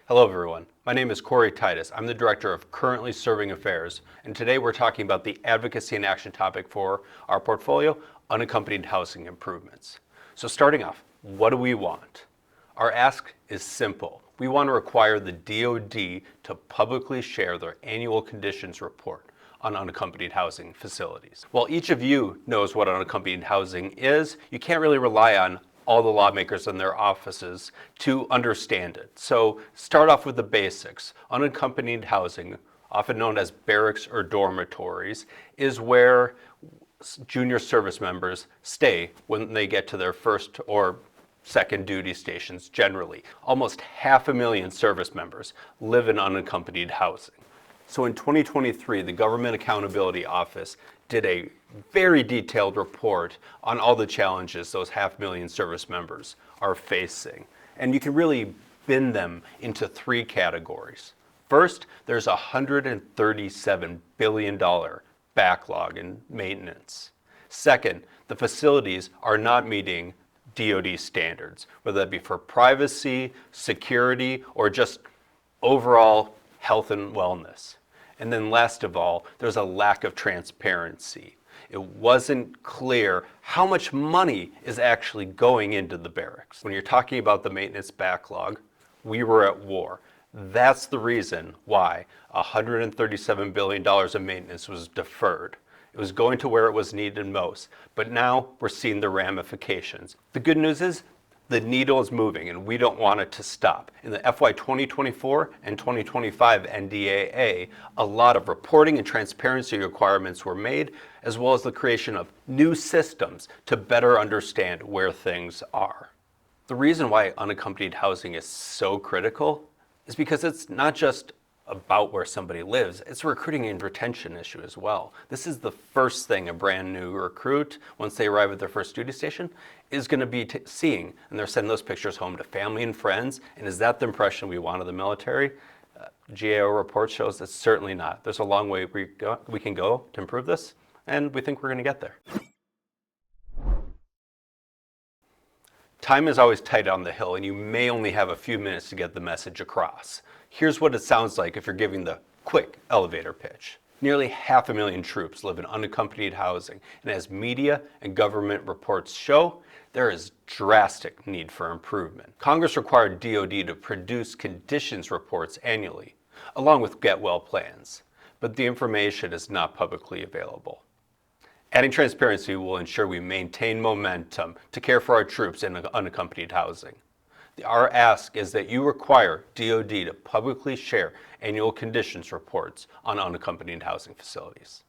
Hello everyone, my name is Corey Titus. I'm the Director of Currently Serving Affairs, and today we're talking about the advocacy and action topic for our portfolio, unaccompanied housing improvements. So starting off, what do we want? Our ask is simple. We want to require the DoD to publicly share their annual conditions report on unaccompanied housing facilities. While each of you knows what unaccompanied housing is, you can't really rely on all the lawmakers in their offices to understand it. So start off with the basics. Unaccompanied housing, often known as barracks or dormitories, is where junior service members stay when they get to their first or second duty stations generally. Almost 500,000 service members live in unaccompanied housing. So in 2023, the Government Accountability Office did a very detailed report on all the challenges those 500,000 service members are facing. And you can really bin them into three categories. First, there's a $137 billion backlog in maintenance. Second, the facilities are not meeting DoD standards, whether that be for privacy, security, or just overall health and wellness. And then last of all, there's a lack of transparency. It wasn't clear how much money is actually going into the barracks. When you're talking about the maintenance backlog, we were at war. That's the reason why $137 billion of maintenance was deferred. It was going to where it was needed most, but now we're seeing the ramifications. The good news is the needle is moving and we don't want it to stop. In the FY 2024 and 2025 NDAA, a lot of reporting and transparency requirements were made, as well as the creation of new systems to better understand where things are. The reason why unaccompanied housing is so critical is because it's not just about where somebody lives, it's a recruiting and retention issue as well. This is the first thing a brand new recruit, once they arrive at their first duty station, is going to be seeing. And they're sending those pictures home to family and friends. And is that the impression we want of the military? GAO report shows it's certainly not. There's a long way we can go to improve this, and we think we're going to get there. Time is always tight on the Hill, and you may only have a few minutes to get the message across. Here's what it sounds like if you're giving the quick elevator pitch. Nearly 500,000 troops live in unaccompanied housing, and as media and government reports show, there is drastic need for improvement. Congress required DoD to produce conditions reports annually, along with get well plans, but the information is not publicly available. Adding transparency will ensure we maintain momentum to care for our troops in unaccompanied housing. Our ask is that you require DoD to publicly share annual conditions reports on unaccompanied housing facilities.